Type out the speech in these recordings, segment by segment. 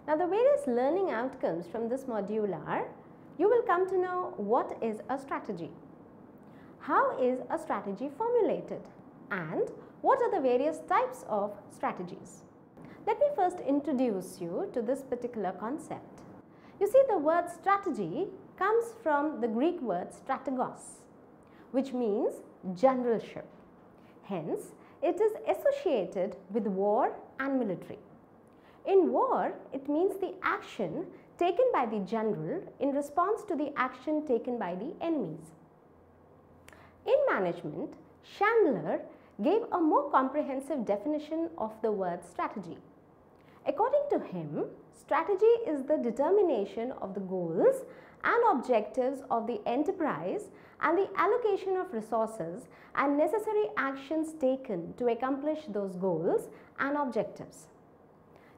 Now the various learning outcomes from this module are, you will come to know what is a strategy, how is a strategy formulated, and what are the various types of strategies. Let me first introduce you to this particular concept. You see, the word strategy comes from the Greek word strategos, which means generalship. Hence, it is associated with war and military. In war, it means the action taken by the general in response to the action taken by the enemies. In management, Chandler gave a more comprehensive definition of the word strategy. According to him, strategy is the determination of the goals and objectives of the enterprise and the allocation of resources and necessary actions taken to accomplish those goals and objectives.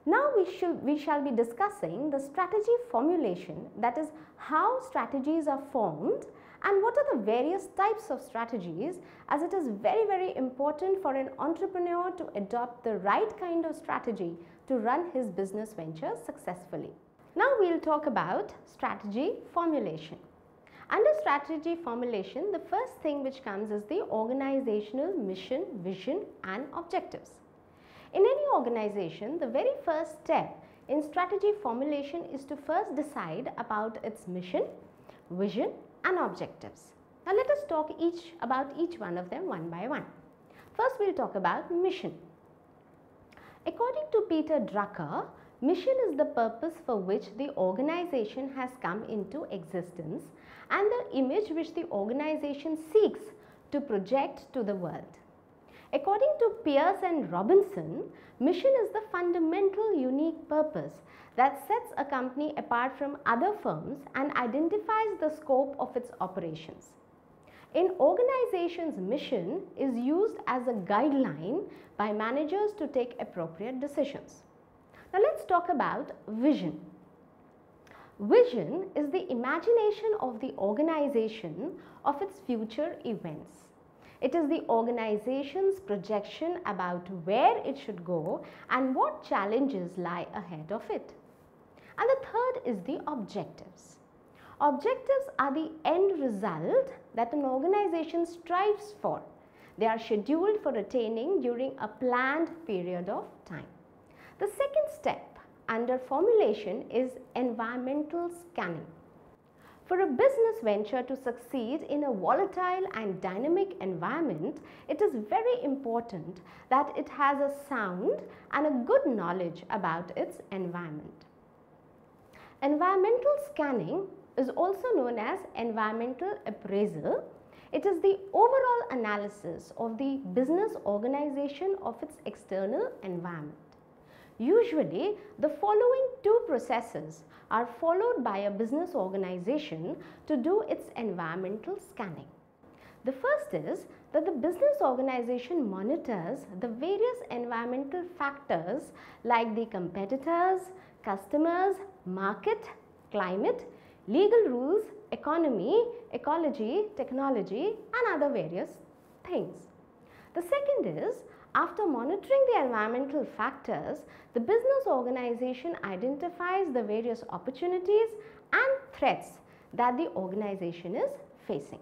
Now we shall be discussing the strategy formulation, that is how strategies are formed and what are the various types of strategies, as it is very important for an entrepreneur to adopt the right kind of strategy to run his business venture successfully. Now we will talk about strategy formulation. Under strategy formulation, the first thing which comes is the organizational mission, vision and objectives. In any organization, the very first step in strategy formulation is to first decide about its mission, vision and objectives. Now let us talk about each one of them one by one. First we will talk about mission. According to Peter Drucker, mission is the purpose for which the organization has come into existence and the image which the organization seeks to project to the world. According to Pierce and Robinson, mission is the fundamental unique purpose that sets a company apart from other firms and identifies the scope of its operations. An organization's mission is used as a guideline by managers to take appropriate decisions. Now let's talk about vision. Vision is the imagination of the organization of its future events. It is the organization's projection about where it should go and what challenges lie ahead of it. And the third is the objectives. Objectives are the end result that an organization strives for. They are scheduled for attaining during a planned period of time. The second step under formulation is environmental scanning. For a business venture to succeed in a volatile and dynamic environment, it is very important that it has a sound and a good knowledge about its environment. Environmental scanning is also known as environmental appraisal. It is the overall analysis of the business organization of its external environment. Usually, the following two processes are followed by a business organization to do its environmental scanning. The first is that the business organization monitors the various environmental factors like the competitors, customers, market, climate, legal rules, economy, ecology, technology and other various things. The second is, after monitoring the environmental factors, the business organization identifies the various opportunities and threats that the organization is facing.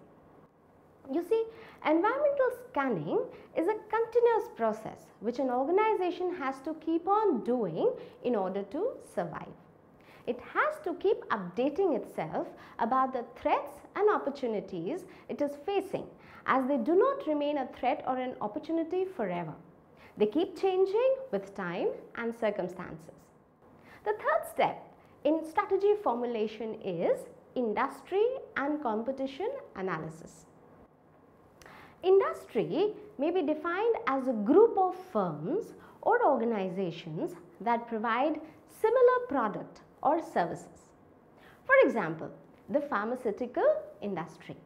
You see, environmental scanning is a continuous process which an organization has to keep on doing in order to survive. It has to keep updating itself about the threats and opportunities it is facing, as they do not remain a threat or an opportunity forever. They keep changing with time and circumstances. The third step in strategy formulation is industry and competition analysis. Industry may be defined as a group of firms or organizations that provide similar product or services. For example, the pharmaceutical industry.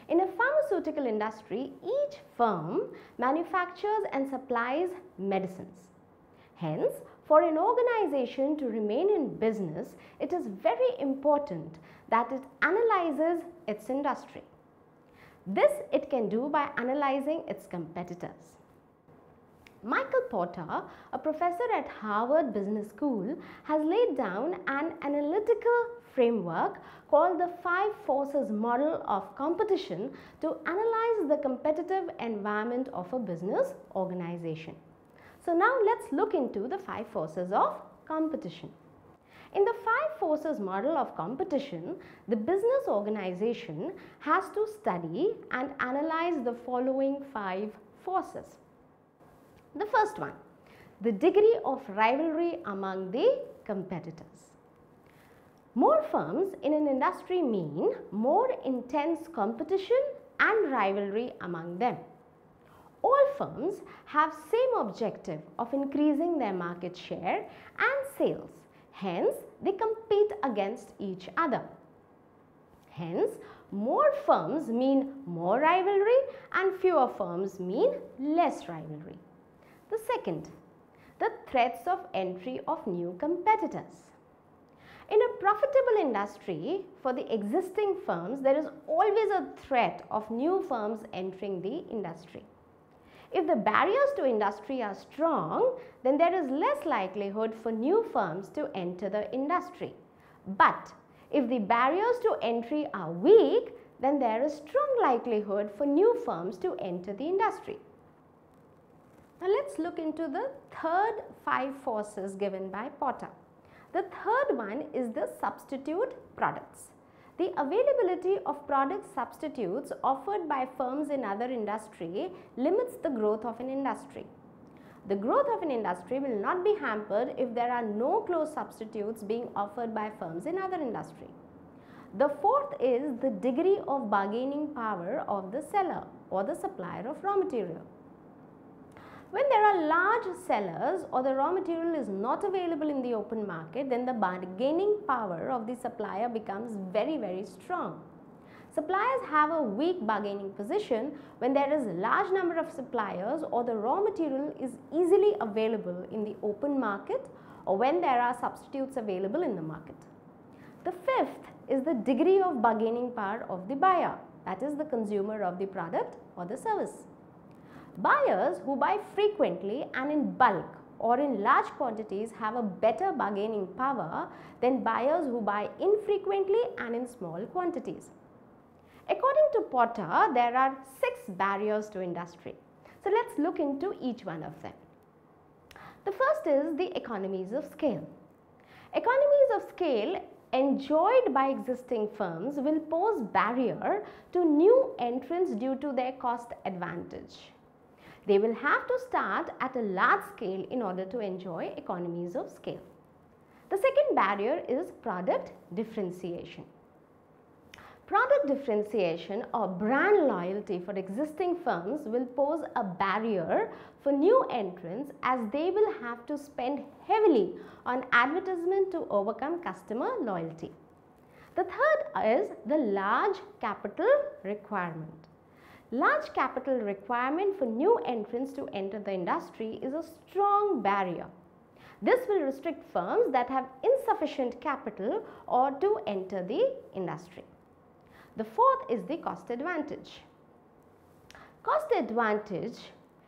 In a pharmaceutical industry, each firm manufactures and supplies medicines. Hence, for an organization to remain in business, it is very important that it analyzes its industry. This it can do by analyzing its competitors. Michael Porter, a professor at Harvard Business School, has laid down an analytical framework called the 5 forces model of competition to analyze the competitive environment of a business organization. So now let's look into the 5 forces of competition. In the 5 forces model of competition, the business organization has to study and analyze the following 5 forces. The first one, the degree of rivalry among the competitors. More firms in an industry mean more intense competition and rivalry among them. All firms have same objective of increasing their market share and sales. Hence, they compete against each other. Hence, more firms mean more rivalry and fewer firms mean less rivalry. The second, the threats of entry of new competitors. In a profitable industry, for the existing firms, there is always a threat of new firms entering the industry. If the barriers to industry are strong, then there is less likelihood for new firms to enter the industry. But if the barriers to entry are weak, then there is strong likelihood for new firms to enter the industry. Now let's look into the third 5 forces given by Porter. The third one is the substitute products. The availability of product substitutes offered by firms in other industry limits the growth of an industry. The growth of an industry will not be hampered if there are no close substitutes being offered by firms in other industry. The fourth is the degree of bargaining power of the seller or the supplier of raw material. When there are large sellers or the raw material is not available in the open market, then the bargaining power of the supplier becomes very strong. Suppliers have a weak bargaining position when there is a large number of suppliers or the raw material is easily available in the open market or when there are substitutes available in the market. The fifth is the degree of bargaining power of the buyer, that is the consumer of the product or the service. Buyers who buy frequently and in bulk or in large quantities have a better bargaining power than buyers who buy infrequently and in small quantities. According to Porter, there are 6 barriers to industry. So let's look into each one of them. The first is the economies of scale. Economies of scale enjoyed by existing firms will pose barrier to new entrants due to their cost advantage. They will have to start at a large scale in order to enjoy economies of scale. The second barrier is product differentiation. Product differentiation or brand loyalty for existing firms will pose a barrier for new entrants as they will have to spend heavily on advertisement to overcome customer loyalty. The third is the large capital requirement. Large capital requirement for new entrants to enter the industry is a strong barrier. This will restrict firms that have insufficient capital or to enter the industry. The fourth is the cost advantage. Cost advantage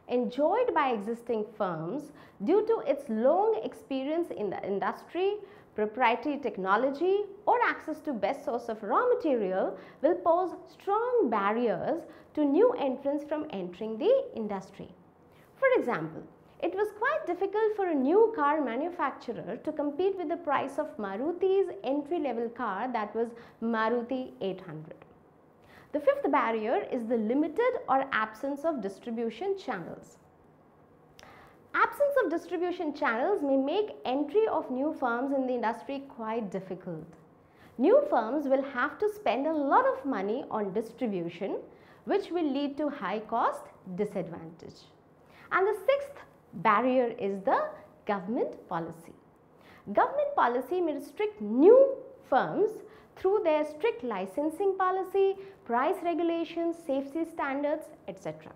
enjoyed by existing firms due to its long experience in the industry, proprietary technology or access to best source of raw material will pose strong barriers to new entrants from entering the industry. For example, it was quite difficult for a new car manufacturer to compete with the price of Maruti's entry-level car, that was Maruti 800. The fifth barrier is the limited or absence of distribution channels. Absence of distribution channels may make entry of new firms in the industry quite difficult. New firms will have to spend a lot of money on distribution, which will lead to high cost disadvantage. And the sixth barrier is the government policy. Government policy may restrict new firms through their strict licensing policy, price regulations, safety standards, etc.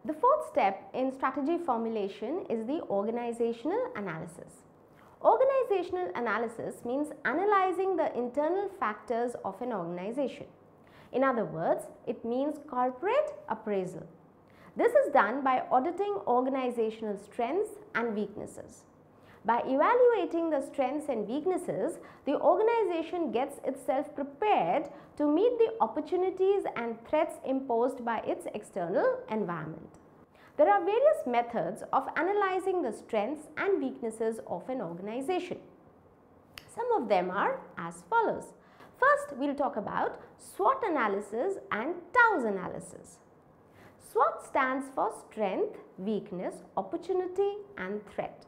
The fourth step in strategy formulation is the organizational analysis. Organizational analysis means analyzing the internal factors of an organization. In other words, it means corporate appraisal. This is done by auditing organizational strengths and weaknesses. By evaluating the strengths and weaknesses, the organization gets itself prepared to meet the opportunities and threats imposed by its external environment. There are various methods of analyzing the strengths and weaknesses of an organization. Some of them are as follows. First, we will talk about SWOT analysis and TOWS analysis. SWOT stands for strength, weakness, opportunity and threat.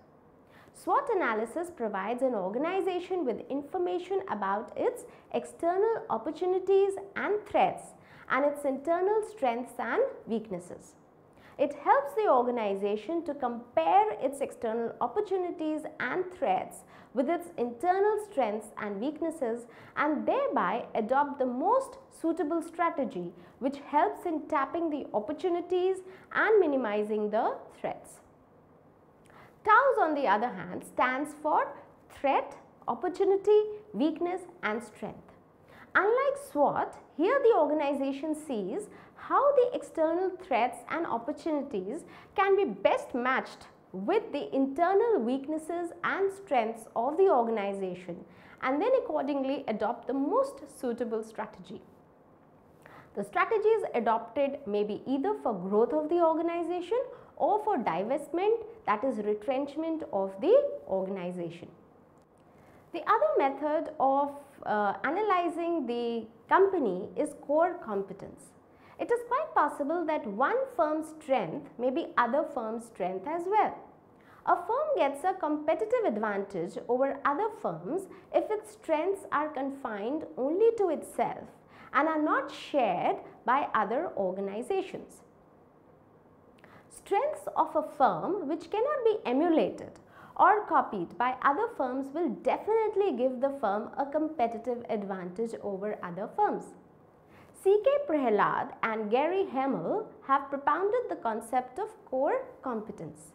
SWOT analysis provides an organization with information about its external opportunities and threats and its internal strengths and weaknesses. It helps the organization to compare its external opportunities and threats with its internal strengths and weaknesses and thereby adopt the most suitable strategy which helps in tapping the opportunities and minimizing the threats. TOWS on the other hand stands for threat, opportunity, weakness and strength. Unlike SWOT, here the organization sees how the external threats and opportunities can be best matched with the internal weaknesses and strengths of the organization and then accordingly adopt the most suitable strategy. The strategies adopted may be either for growth of the organization or for divestment, that is retrenchment of the organization. The other method of analyzing the company is core competence. It is quite possible that one firm's strength may be other firm's strength as well. A firm gets a competitive advantage over other firms if its strengths are confined only to itself and are not shared by other organizations. Strengths of a firm which cannot be emulated or copied by other firms will definitely give the firm a competitive advantage over other firms. C.K. Prahalad and Gary Hamel have propounded the concept of core competence.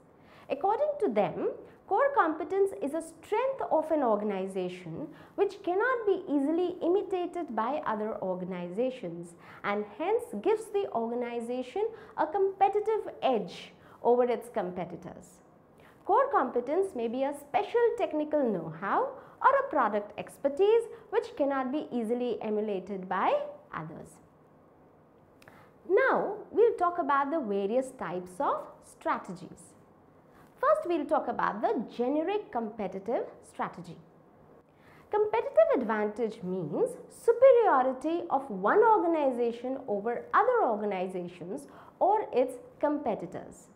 According to them, core competence is a strength of an organization which cannot be easily imitated by other organizations and hence gives the organization a competitive edge over its competitors. Core competence may be a special technical know-how or a product expertise which cannot be easily emulated by others. Now, we will talk about the various types of strategies. First, we will talk about the generic competitive strategy. Competitive advantage means superiority of one organization over other organizations or its competitors.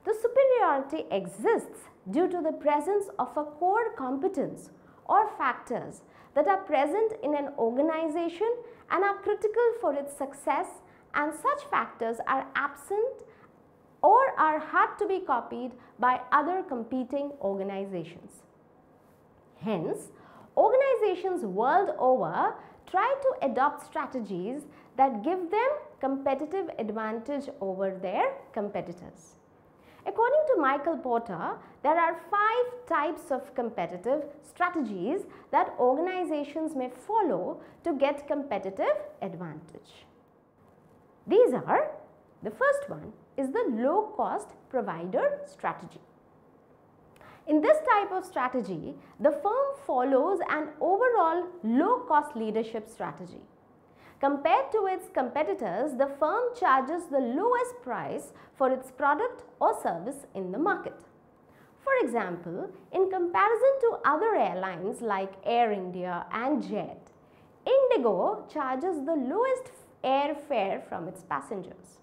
The superiority exists due to the presence of a core competence or factors that are present in an organization and are critical for its success, and such factors are absent or are hard to be copied by other competing organizations. Hence, organizations world over try to adopt strategies that give them competitive advantage over their competitors. According to Michael Porter, there are 5 types of competitive strategies that organizations may follow to get competitive advantage. These are, the first one is the low cost provider strategy. In this type of strategy, the firm follows an overall low cost leadership strategy. Compared to its competitors, the firm charges the lowest price for its product or service in the market. For example, in comparison to other airlines like Air India and Jet, Indigo charges the lowest airfare from its passengers.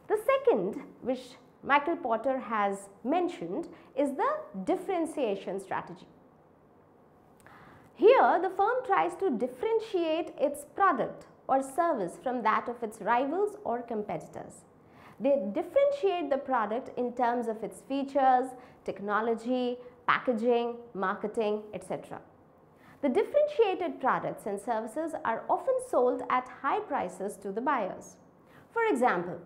The second, which Michael Porter has mentioned, is the differentiation strategy. Here, the firm tries to differentiate its product or service from that of its rivals or competitors. They differentiate the product in terms of its features, technology, packaging, marketing, etc. The differentiated products and services are often sold at high prices to the buyers. For example,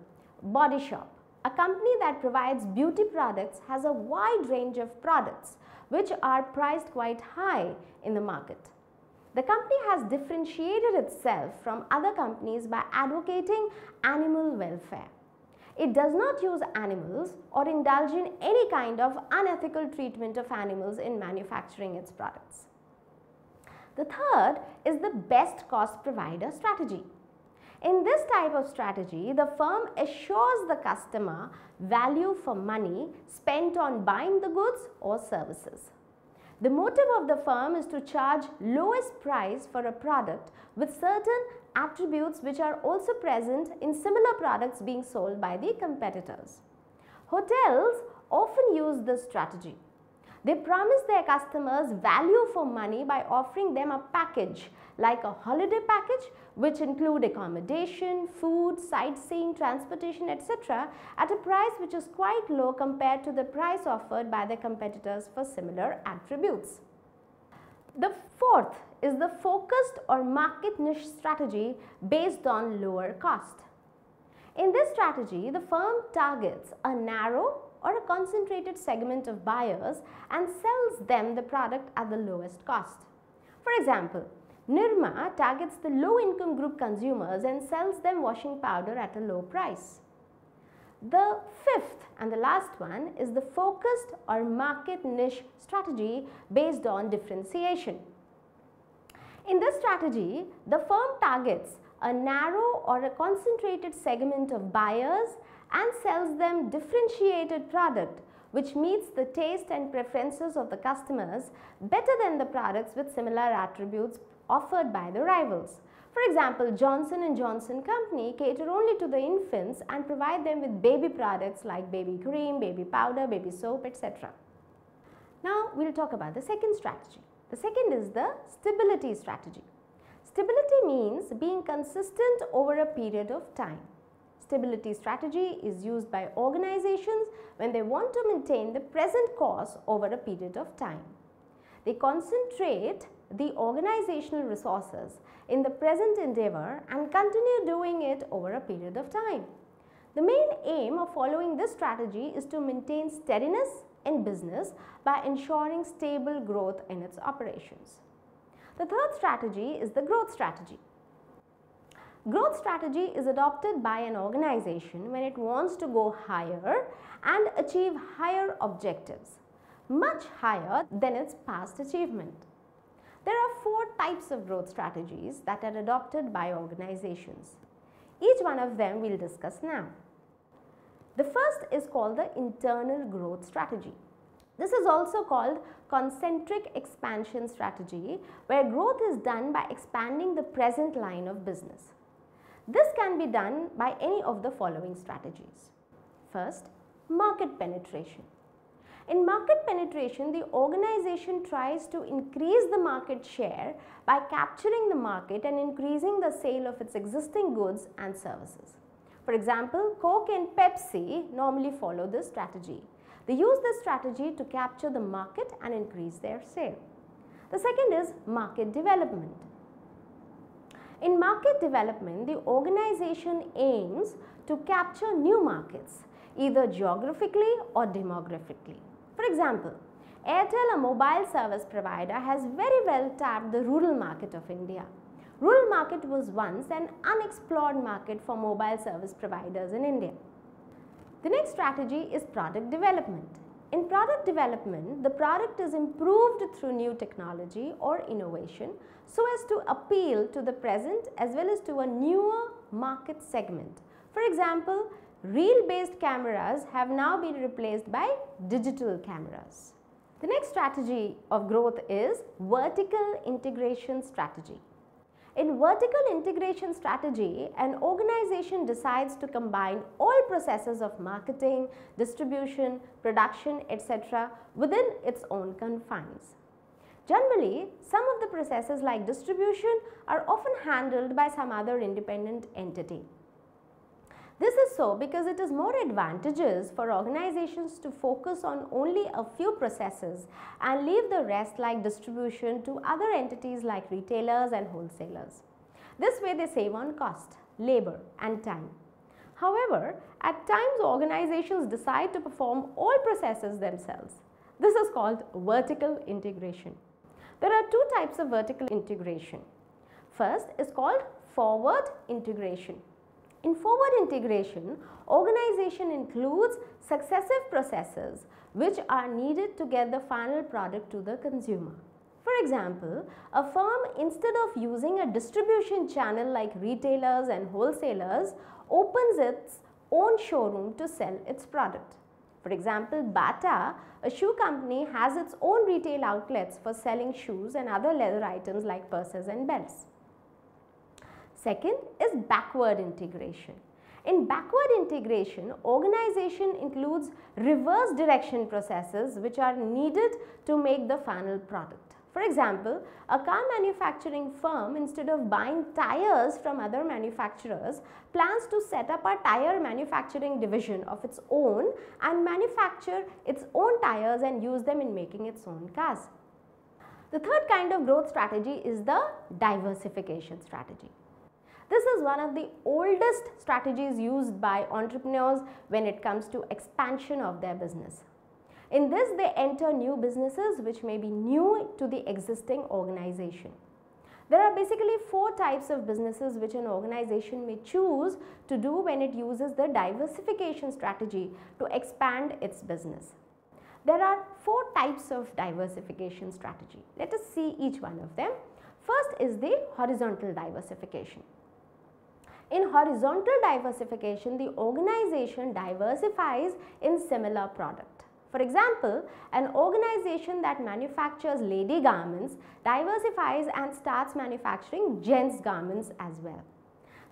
Body Shop, a company that provides beauty products, has a wide range of products which are priced quite high in the market. The company has differentiated itself from other companies by advocating animal welfare. It does not use animals or indulge in any kind of unethical treatment of animals in manufacturing its products. The third is the best cost provider strategy. In this type of strategy, the firm assures the customer value for money spent on buying the goods or services. The motive of the firm is to charge lowest price for a product with certain attributes which are also present in similar products being sold by the competitors. Hotels often use this strategy. They promise their customers value for money by offering them a package like a holiday package which include accommodation, food, sightseeing, transportation, etc. at a price which is quite low compared to the price offered by the competitors for similar attributes. The fourth is the focused or market niche strategy based on lower cost. In this strategy, the firm targets a narrow or a concentrated segment of buyers and sells them the product at the lowest cost. For example, Nirma targets the low-income group consumers and sells them washing powder at a low price. The fifth and the last one is the focused or market niche strategy based on differentiation. In this strategy, the firm targets a narrow or a concentrated segment of buyers and sells them differentiated product which meets the taste and preferences of the customers better than the products with similar attributes offered by the rivals. For example, Johnson & Johnson company cater only to the infants and provide them with baby products like baby cream, baby powder, baby soap, etc. Now we will talk about the second strategy. The second is the stability strategy. Stability means being consistent over a period of time. Stability strategy is used by organizations when they want to maintain the present course over a period of time. They concentrate the organizational resources in the present endeavor and continue doing it over a period of time. The main aim of following this strategy is to maintain steadiness in business by ensuring stable growth in its operations. The third strategy is the growth strategy. Growth strategy is adopted by an organization when it wants to go higher and achieve higher objectives, much higher than its past achievement. There are 4 types of growth strategies that are adopted by organizations. Each one of them we will discuss now. The first is called the internal growth strategy. This is also called concentric expansion strategy, where growth is done by expanding the present line of business. This can be done by any of the following strategies. First, market penetration. In market penetration, the organization tries to increase the market share by capturing the market and increasing the sale of its existing goods and services. For example, Coke and Pepsi normally follow this strategy. They use this strategy to capture the market and increase their sale. The second is market development. In market development, the organization aims to capture new markets, either geographically or demographically. For example, Airtel, a mobile service provider, has very well tapped the rural market of India. Rural market was once an unexplored market for mobile service providers in India. The next strategy is product development. In product development, the product is improved through new technology or innovation so as to appeal to the present as well as to a newer market segment. For example, reel-based cameras have now been replaced by digital cameras. The next strategy of growth is vertical integration strategy. In vertical integration strategy, an organization decides to combine all processes of marketing, distribution, production, etc. within its own confines. Generally, some of the processes like distribution are often handled by some other independent entity. This is so because it is more advantageous for organizations to focus on only a few processes and leave the rest like distribution to other entities like retailers and wholesalers. This way they save on cost, labor and time. However, at times organizations decide to perform all processes themselves. This is called vertical integration. There are 2 types of vertical integration. First is called forward integration. In forward integration, organization includes successive processes which are needed to get the final product to the consumer. For example, a firm, instead of using a distribution channel like retailers and wholesalers, opens its own showroom to sell its product. For example, Bata, a shoe company, has its own retail outlets for selling shoes and other leather items like purses and belts. Second is backward integration. In backward integration, organization includes reverse direction processes which are needed to make the final product. For example, a car manufacturing firm, instead of buying tires from other manufacturers, plans to set up a tire manufacturing division of its own and manufacture its own tires and use them in making its own cars. The third kind of growth strategy is the diversification strategy. This is one of the oldest strategies used by entrepreneurs when it comes to expansion of their business. In this, they enter new businesses which may be new to the existing organization. There are basically 4 types of businesses which an organization may choose to do when it uses the diversification strategy to expand its business. There are 4 types of diversification strategy. Let us see each one of them. First is the horizontal diversification. In horizontal diversification, the organization diversifies in similar product. For example, an organization that manufactures lady garments diversifies and starts manufacturing gents garments as well.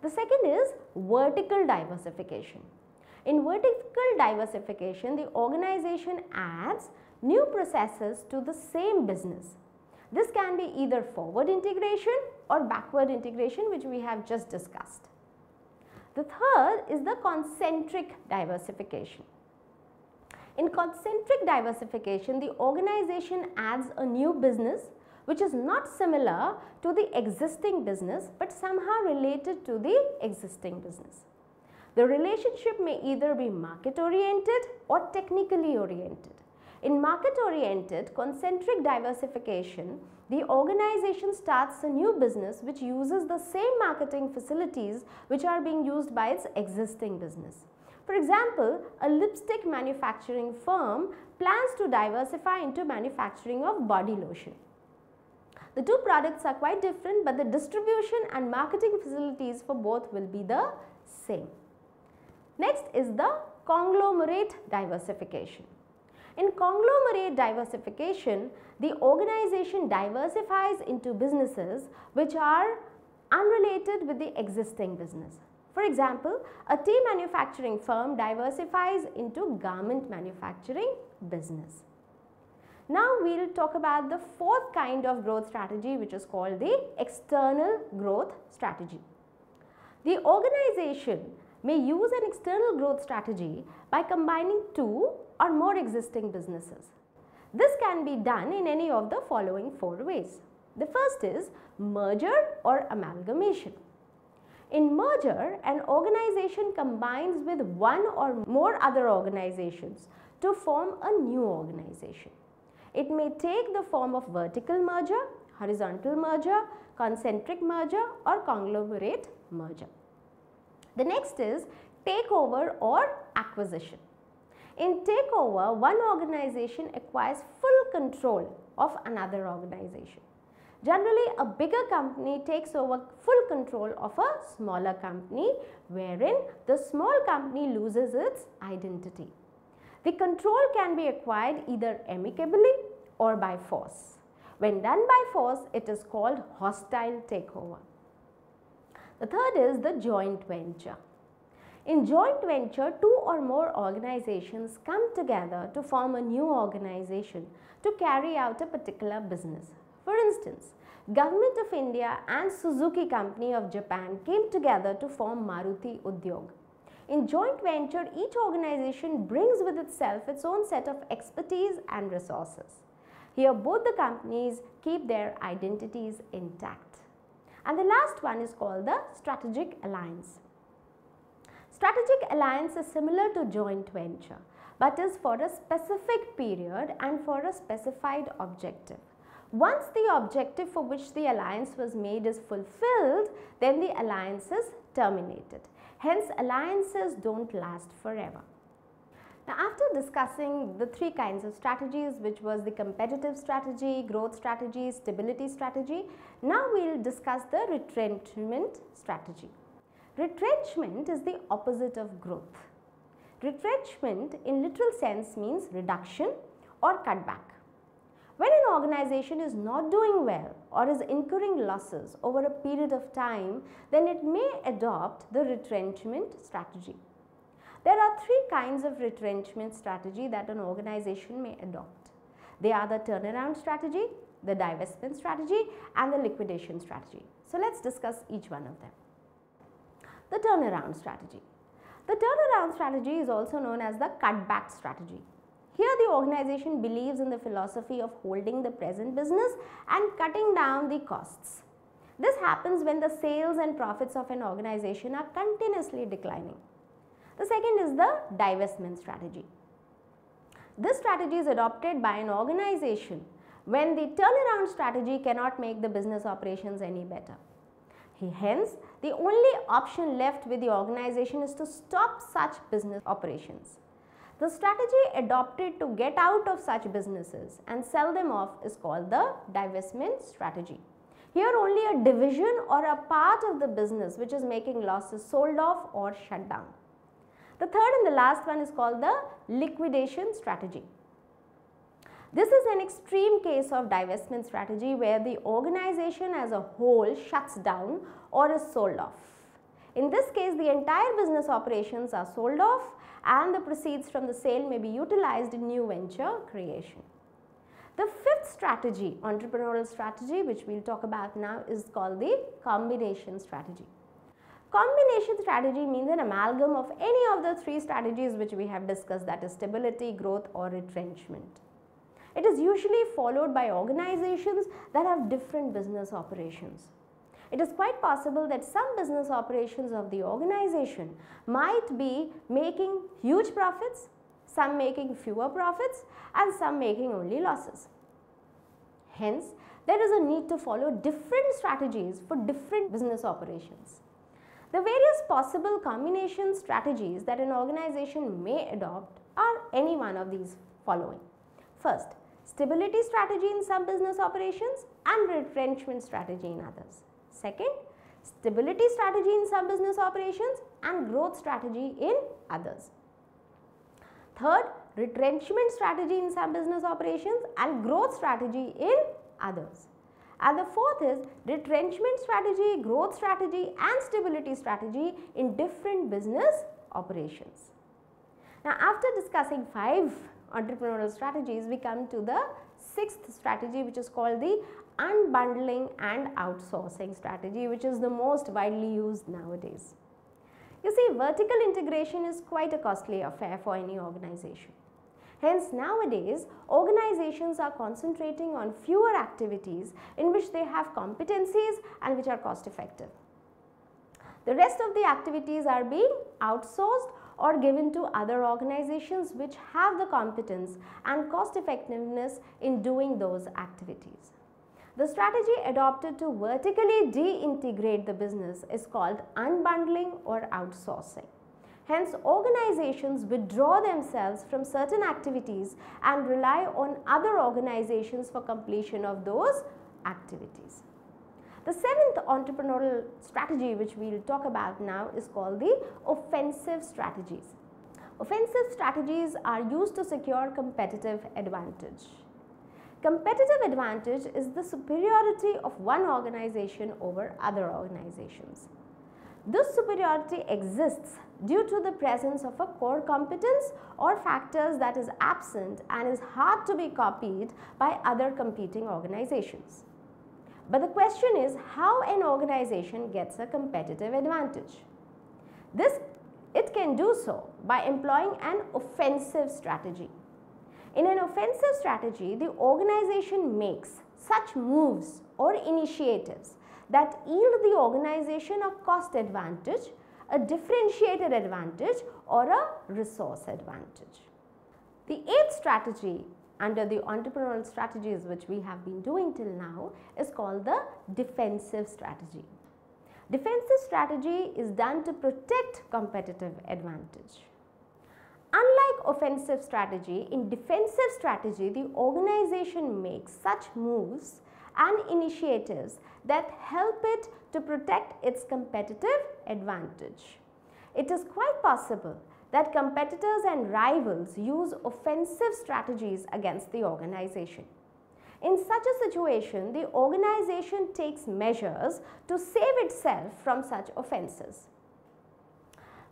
The second is vertical diversification. In vertical diversification, the organization adds new processes to the same business. This can be either forward integration or backward integration, which we have just discussed. The third is the concentric diversification. In concentric diversification, the organization adds a new business which is not similar to the existing business but somehow related to the existing business. The relationship may either be market oriented or technically oriented. In market oriented concentric diversification, the organization starts a new business which uses the same marketing facilities which are being used by its existing business. For example, a lipstick manufacturing firm plans to diversify into manufacturing of body lotion. The two products are quite different, but the distribution and marketing facilities for both will be the same. Next is the conglomerate diversification. In conglomerate diversification, the organization diversifies into businesses which are unrelated with the existing business. For example, a tea manufacturing firm diversifies into garment manufacturing business. Now we will talk about the 4th kind of growth strategy, which is called the external growth strategy. The organization may use an external growth strategy by combining 2 or more existing businesses. This can be done in any of the following 4 ways. The first is merger or amalgamation. In merger, an organization combines with one or more other organizations to form a new organization. It may take the form of vertical merger, horizontal merger, concentric merger or conglomerate merger. The next is takeover or acquisition. In takeover, one organization acquires full control of another organization. Generally, a bigger company takes over full control of a smaller company, wherein the small company loses its identity. The control can be acquired either amicably or by force. When done by force, it is called hostile takeover. The third is the joint venture. In joint venture, 2 or more organizations come together to form a new organization to carry out a particular business. For instance, Government of India and Suzuki Company of Japan came together to form Maruti Udyog. In joint venture, each organization brings with itself its own set of expertise and resources. Here, both the companies keep their identities intact. And the last one is called the strategic alliance. Strategic alliance is similar to joint venture, but is for a specific period and for a specified objective. Once the objective for which the alliance was made is fulfilled, then the alliance is terminated. Hence, alliances don't last forever. Now, after discussing the three kinds of strategies, which was the competitive strategy, growth strategy, stability strategy, now we will discuss the retrenchment strategy. Retrenchment is the opposite of growth. Retrenchment in literal sense means reduction or cutback. When an organization is not doing well or is incurring losses over a period of time, then it may adopt the retrenchment strategy. There are three kinds of retrenchment strategy that an organization may adopt. They are the turnaround strategy, the divestment strategy, and the liquidation strategy. So let's discuss each one of them. The turnaround strategy. The turnaround strategy is also known as the cutback strategy. Here the organization believes in the philosophy of holding the present business and cutting down the costs. This happens when the sales and profits of an organization are continuously declining. The second is the divestment strategy. This strategy is adopted by an organization when the turnaround strategy cannot make the business operations any better. Hence, the only option left with the organization is to stop such business operations. The strategy adopted to get out of such businesses and sell them off is called the divestment strategy. Here only a division or a part of the business which is making losses sold off or shut down. The third and the last one is called the liquidation strategy. This is an extreme case of divestment strategy where the organization as a whole shuts down or is sold off. In this case, the entire business operations are sold off and the proceeds from the sale may be utilized in new venture creation. The fifth strategy, entrepreneurial strategy, which we will talk about now, is called the combination strategy. Combination strategy means an amalgam of any of the three strategies which we have discussed, that is stability, growth or retrenchment. It is usually followed by organizations that have different business operations. It is quite possible that some business operations of the organization might be making huge profits, some making fewer profits and some making only losses. Hence, there is a need to follow different strategies for different business operations. The various possible combination strategies that an organization may adopt are any one of these following. First, stability strategy in some business operations and retrenchment strategy in others. Second, stability strategy in some business operations and growth strategy in others. Third, retrenchment strategy in some business operations and growth strategy in others. And the fourth is retrenchment strategy, growth strategy and stability strategy in different business operations. Now, after discussing 5 entrepreneurial strategies, we come to the 6th strategy, which is called the unbundling and outsourcing strategy, which is the most widely used nowadays. You see, vertical integration is quite a costly affair for any organization. Hence, nowadays, organizations are concentrating on fewer activities in which they have competencies and which are cost effective. The rest of the activities are being outsourced or given to other organizations which have the competence and cost effectiveness in doing those activities. The strategy adopted to vertically de-integrate the business is called unbundling or outsourcing. Hence, organizations withdraw themselves from certain activities and rely on other organizations for completion of those activities. The 7th entrepreneurial strategy, which we will talk about now, is called the offensive strategies. Offensive strategies are used to secure competitive advantage. Competitive advantage is the superiority of one organization over other organizations. This superiority exists due to the presence of a core competence or factors that is absent and is hard to be copied by other competing organizations. But the question is how an organization gets a competitive advantage. It can do so by employing an offensive strategy. In an offensive strategy, the organization makes such moves or initiatives that yield the organization a cost advantage, a differentiated advantage or a resource advantage. The 8th strategy under the entrepreneurial strategies which we have been doing till now is called the defensive strategy. Defensive strategy is done to protect competitive advantage. Unlike offensive strategy, in defensive strategy, the organization makes such moves and initiatives that help it to protect its competitive advantage. It is quite possible that competitors and rivals use offensive strategies against the organization. In such a situation, the organization takes measures to save itself from such offenses.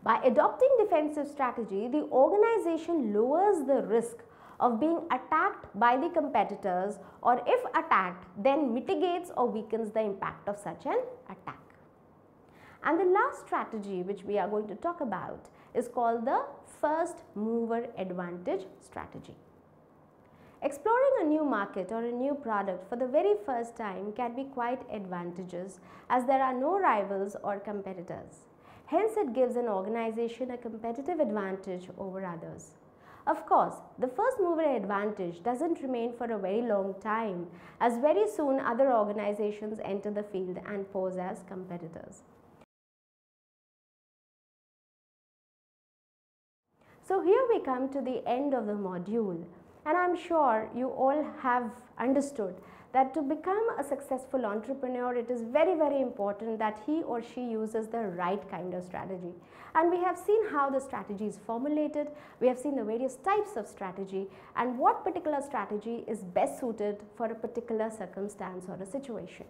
By adopting defensive strategy, the organization lowers the risk of being attacked by the competitors, or if attacked, then mitigates or weakens the impact of such an attack. And the last strategy which we are going to talk about is called the first mover advantage strategy. Exploring a new market or a new product for the very first time can be quite advantageous, as there are no rivals or competitors. Hence, it gives an organization a competitive advantage over others. Of course, the first mover advantage doesn't remain for a very long time, as very soon other organizations enter the field and pose as competitors. So here we come to the end of the module, and I'm sure you all have understood that to become a successful entrepreneur, it is very, very important that he or she uses the right kind of strategy. And we have seen how the strategy is formulated, we have seen the various types of strategy and what particular strategy is best suited for a particular circumstance or a situation.